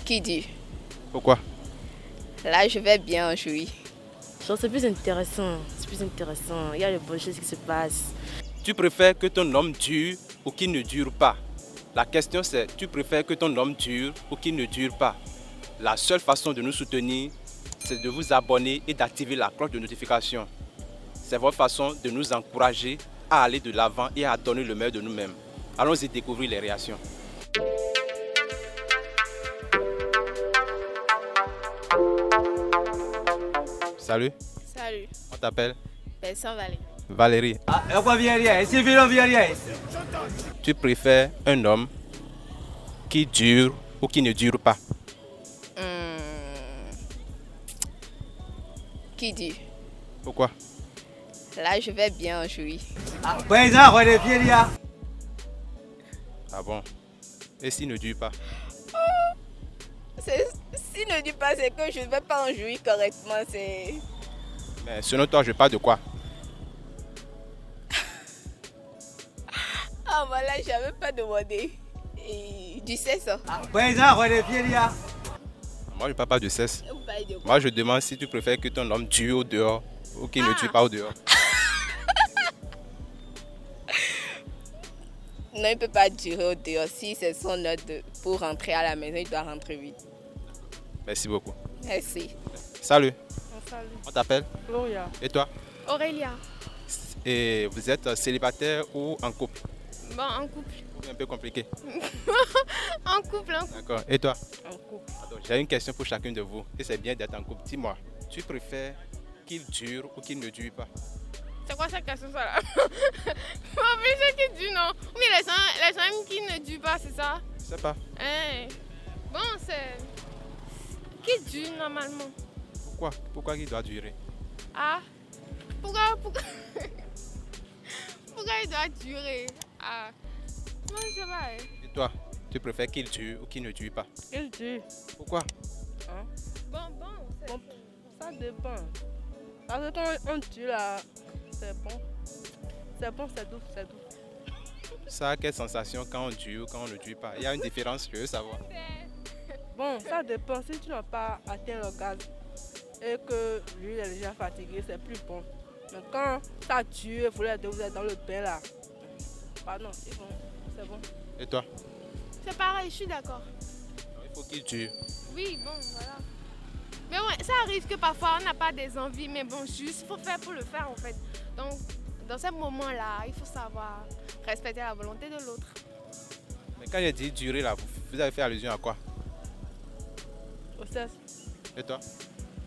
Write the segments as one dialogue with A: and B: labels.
A: Qui dit?
B: Pourquoi?
A: Là, je vais bien aujourd'hui.
C: Genre, c'est plus intéressant. Il y a de bonnes choses qui se passent.
B: Tu préfères que ton homme dure ou qu'il ne dure pas? La question c'est, tu préfères que ton homme dure ou qu'il ne dure pas? La seule façon de nous soutenir, c'est de vous abonner et d'activer la cloche de notification. C'est votre façon de nous encourager à aller de l'avant et à donner le meilleur de nous-mêmes. Allons-y découvrir les réactions. Salut,
A: Salut.
B: on t'appelle
A: Personne Valérie.
B: Valérie. Tu préfères un homme qui dure ou qui ne dure pas?
A: Qui dit?
B: Pourquoi?
A: Là, je vais bien aujourd'hui.
B: Ah bon? Et s'il ne dure pas?
A: S'il ne dit pas, c'est que je ne vais pas en jouir correctement.
B: Mais selon toi, je parle de quoi?
A: Ah voilà, j'avais pas demandé. Et du sexe.
B: Moi, je ne parle pas de cesse.
A: Vous parlez de quoi?
B: Moi, je demande si tu préfères que ton homme dure au dehors ou qu'il ne dure pas au dehors.
A: Non, il ne peut pas durer au dehors. Si c'est son heure pour rentrer à la maison, il doit rentrer vite.
B: Merci beaucoup.
A: Merci.
B: Salut,
C: Salut.
B: on t'appelle?
C: Gloria.
B: Et toi?
D: Aurélia.
B: Et vous êtes célibataire ou en couple?
D: Bon, en couple.
B: C'est un peu compliqué.
D: En couple.
B: D'accord. Et toi?
C: En couple.
B: Alors, j'ai une question pour chacune de vous. Et c'est bien d'être en couple. Dis-moi, tu préfères qu'il dure ou qu'il ne dure pas?
D: C'est quoi cette question ça là? Bon, mais c'est qui dure, non? Oui, les gens qui ne durent pas, c'est ça?
B: Je sais pas.
D: Hein? Bon, c'est... Qui dure normalement?
B: Pourquoi il doit durer?
D: Ah? Pourquoi il doit durer? Ah? Moi, je sais pas. Hein.
B: Et toi, tu préfères qu'il dure ou qu'il ne dure pas?
C: Il dit.
B: Pourquoi?
D: Bon, c'est...
C: Bon, ça dépend. Parce que quand on tue là, c'est bon. C'est bon, c'est doux.
B: Ça a quelle sensation quand on dure ou quand on ne dure pas? Il y a une différence, je veux savoir.
C: Bon, ça dépend. Si tu n'as pas atteint le gaz et que lui il est déjà fatigué, c'est plus bon. Mais quand ça tue, vous êtes dans le bain là. Pardon, c'est bon.
B: Et toi?
D: C'est pareil, je suis d'accord.
B: Il faut qu'il dure.
D: Oui, bon, voilà. Mais ouais, ça arrive que parfois on n'a pas des envies, mais bon, juste, il faut faire pour le faire en fait. Donc, dans ce moment-là, il faut savoir respecter la volonté de l'autre.
B: Mais quand j'ai dit durer là, vous avez fait allusion à quoi?
C: Au cesse.
B: Et toi?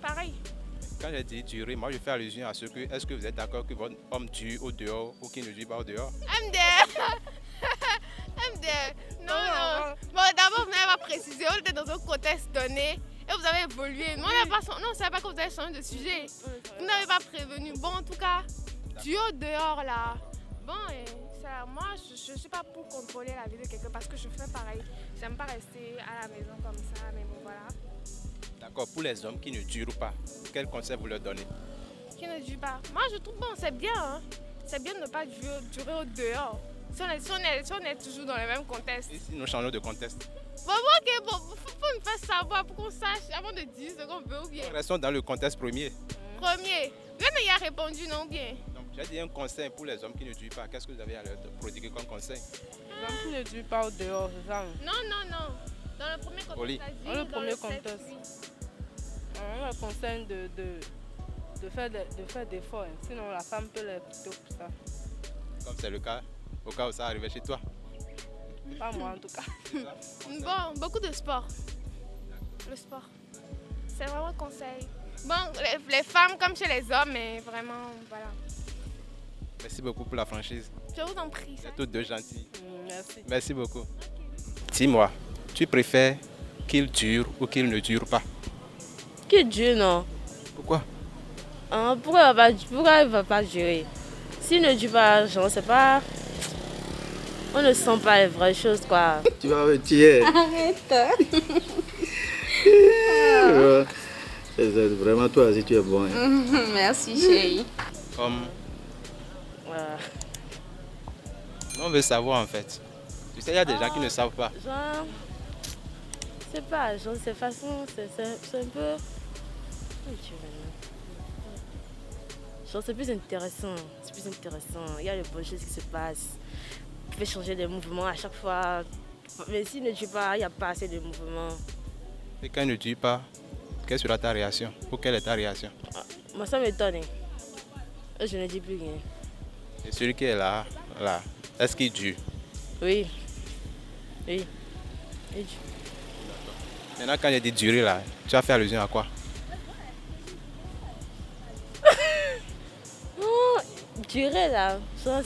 D: Pareil.
B: Quand j'ai dit durer, moi je fais allusion à ce que, est-ce que vous êtes d'accord que votre homme dure au dehors ou qu'il ne dure pas au dehors?
D: MDR Non. Bon, d'abord, vous n'avez pas précisé, on était dans un contexte donné et vous avez évolué. Nous, on ne savait pas que vous avez changé de sujet. Vous n'avez pas prévenu. Bon, en tout cas, du au dehors là. Bon, ça, moi, je ne suis pas pour contrôler la vie de quelqu'un parce que je fais pareil. J'aime pas rester à la maison comme ça, mais bon, voilà.
B: D'accord, pour les hommes qui ne durent pas, quel conseil vous leur donnez?
D: Qui ne dure pas. Moi, je trouve bon, c'est bien. Hein. C'est bien de ne pas durer au dehors. Si on est toujours dans le même contexte.
B: Et si nous changeons de contexte?
D: Bon, ok, bon, faut me faire savoir pour qu'on sache avant de dire ce qu'on veut ou bien.
B: Restons dans le contexte premier.
D: Premier. Lui, mais il a répondu non bien.
B: Donc, j'ai dit un conseil pour les hommes qui ne durent pas. Qu'est-ce que vous avez à leur prodiguer comme conseil?
C: Les hommes qui ne durent pas au dehors, c'est ça.
D: Non. Dans le premier contexte,
B: Oli.
D: t'as dit,
C: Dans le
D: ou
C: premier
D: sexe,
C: contexte.
D: oui.
C: On leur conseille de faire des efforts. Hein. Sinon, la femme peut les quitter pour ça.
B: Comme c'est le cas, au cas où ça arrivait chez toi.
C: Pas moi en tout cas.
D: Bon, beaucoup de sport. Le sport. C'est vraiment un conseil. Bon, les femmes comme chez les hommes, mais vraiment, voilà.
B: Merci beaucoup pour la franchise.
D: Je vous en prie.
B: Vous êtes toutes deux gentilles.
C: Merci.
B: Merci beaucoup. Dis-moi, tu préfères qu'il dure ou qu'il ne dure pas?
C: Qui dure, non?
B: Pourquoi?
C: Pourquoi il ne va pas durer? S'il ne dure pas, je ne sais pas. On ne sent pas les vraies choses, quoi.
E: Tu vas me tuer.
C: Arrête.
E: C'est vraiment toi, si tu es bon. Hein.
A: Merci, chérie.
B: Comme
C: Voilà.
B: on veut savoir en fait. Tu sais, il y a des gens qui ne savent pas.
C: Genre, C'est pas, genre, c'est façon, c'est un peu... Oui, tu veux, genre, c'est plus intéressant, Il y a de bonnes choses qui se passent. Tu peux changer de mouvement à chaque fois. Mais s'il ne tue pas, il n'y a pas assez de mouvement.
B: Et quand il ne tue pas, quelle sera ta réaction? Ou quelle est ta réaction?
C: Moi, ça m'étonne. Je ne dis plus rien.
B: Et celui qui est là, est-ce qu'il dure?
C: Oui. Oui. Il dure.
B: Maintenant, quand j'ai dit durer là, tu as fait allusion à quoi?
C: Durer là,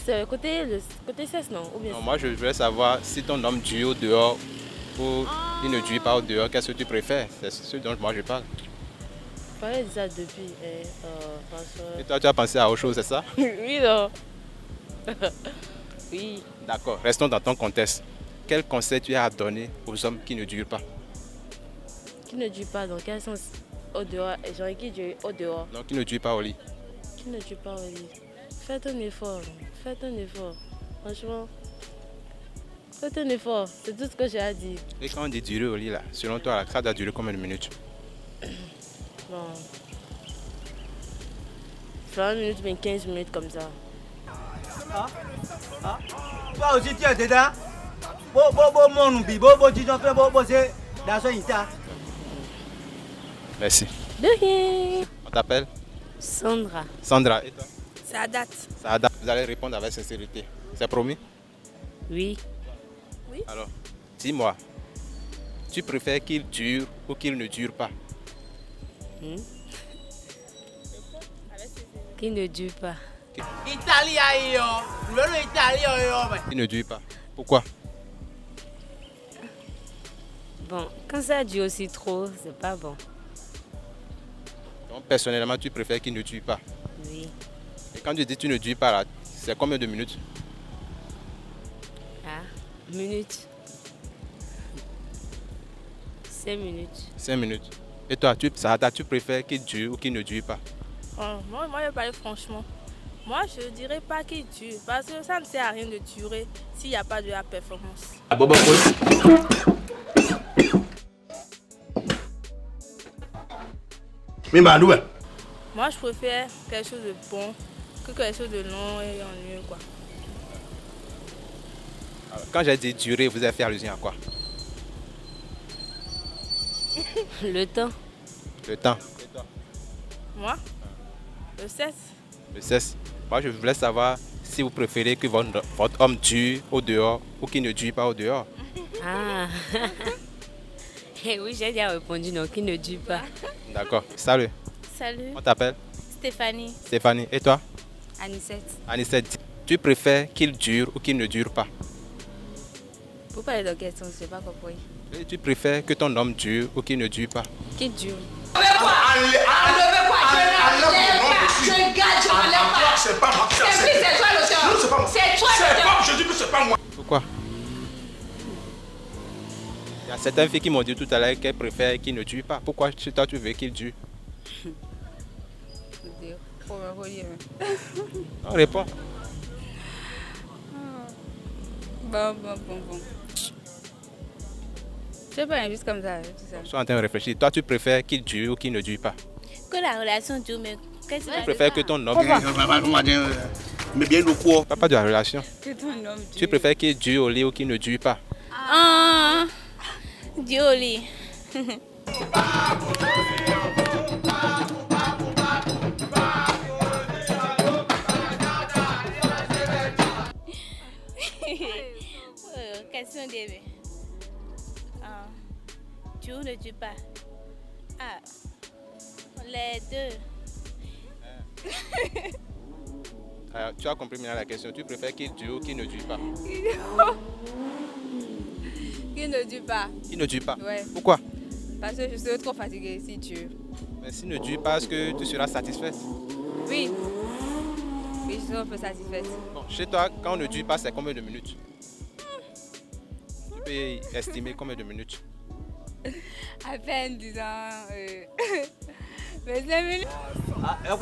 C: c'est le côté sexe, non? Ou bien
B: Non, moi, je voulais savoir si ton homme dure au dehors ou il ne dure pas au dehors. Qu'est-ce que tu préfères? C'est ce dont moi je parle.
C: je parlais de ça depuis.
B: Et toi, tu as pensé à autre chose, c'est ça?
C: Oui, non. Oui.
B: D'accord, restons dans ton contexte. Quel conseil tu as à donner aux hommes qui ne durent pas?
C: Qui ne dure pas, dans quel sens? Au dehors, genre qui dure au dehors?
B: Non, qui ne durent pas au lit.
C: Qui ne dure pas au lit? Faites un effort. Franchement, faites un effort. C'est tout ce que j'ai à dire.
B: Et quand on dit durer au lit là, selon toi, là, ça doit durer combien de minutes?
C: Bon. 20 minutes, mais 15 minutes comme ça.
F: Toi aussi tu es dedans.
B: Merci.
C: De rien.
B: On t'appelle?
C: Sandra.
B: Sandra. Et toi?
A: Ça date.
B: Saada. Vous allez répondre avec sincérité. C'est promis?
C: Oui.
B: Alors, dis-moi, tu préfères qu'il dure ou qu'il ne dure pas?
C: Qui ne dure pas.
B: Il ne dure pas. Pourquoi?
C: Bon, quand ça dure aussi trop, c'est pas bon.
B: Donc, personnellement, tu préfères qu'il ne dure pas.
C: Oui.
B: Et quand tu dis tu ne dures pas là, c'est combien de minutes?
C: Minutes. 5 minutes.
B: 5 minutes. Et toi, Saada, tu préfères qu'il dure ou qu'il ne dure pas?
G: Moi, je vais parler franchement. Moi, je ne dirais pas qu'il dure, parce que ça ne sert à rien de durer s'il n'y a pas de la performance. Moi, je préfère quelque chose de bon que quelque chose de long et ennuyeux, quoi.
B: Alors, quand j'ai dit durer, vous avez fait allusion à quoi?
C: Le temps.
B: Le temps.
G: Moi, le sexe.
B: Le sexe. Moi, je voulais savoir si vous préférez que votre homme dure au dehors ou qu'il ne dure pas au dehors.
C: Ah. Eh oui, j'ai déjà répondu non, qui ne dure pas.
B: D'accord. Salut.
G: Salut,
B: On t'appelle?
G: Stéphanie.
B: Stéphanie. Et toi?
G: Anicette.
B: Anicette. Tu préfères qu'il dure ou qu'il ne dure pas?
G: Vous parlez de question, je n'ai pas compris.
B: Et tu préfères que ton homme dure ou qu'il ne dure pas?
G: Qui dure?
H: C'est pas moi qui c'est toi l'auteur. Non, c'est pas moi. C'est toi l'auteur. Je dis que c'est pas moi.
B: Pourquoi? Il y a certaines filles qui m'ont dit tout à l'heure qu'elles préfèrent qu'il ne dure pas. Pourquoi chez toi tu veux qu'il dure? Non, réponds.
A: Bon. Je sais pas, juste comme ça. Tout ça.
B: Je suis en train de réfléchir. Toi, tu préfères qu'il dure ou qu'il ne dure pas?
G: Que la relation dure, mais qu'est-ce que
B: Tu préfères que ton homme...
E: Mais bien le quoi?
B: Pas de la relation.
A: Que ton homme dure.
B: Tu préfères qu'il dure au lit ou qu'il ne dure pas?
G: Dieu au lit. Question d'aimer. Tu ne dis pas. Les deux.
B: Tu as compris maintenant la question. Tu préfères qu'il dure ou qu'il ne dure pas?
A: Qui ne dure pas.
B: Il ne dure pas.
A: Ouais.
B: Pourquoi?
A: Parce que je serai trop fatiguée si tu...
B: Mais s'il ne dure pas, est-ce que tu seras satisfaite?
A: Oui. Oui, je serai un peu satisfaite.
B: Bon, chez toi, quand on ne dure pas, c'est combien de minutes? Tu peux estimer combien de minutes?
A: À peine, disons... 25 minutes.
B: Donc,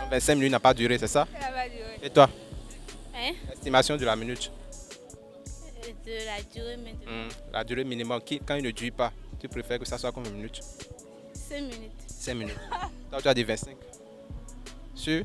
B: 25 minutes n'a pas duré, c'est ça?
A: Ça va durer.
B: Et toi?
G: Hein?
B: Estimation de la minute?
G: de la durée maintenant.
B: La durée minimum, quand il ne dure pas, tu préfères que ça soit combien de minutes?
G: 5 minutes.
B: 5 minutes. Toi, tu as dit 25. Sûr?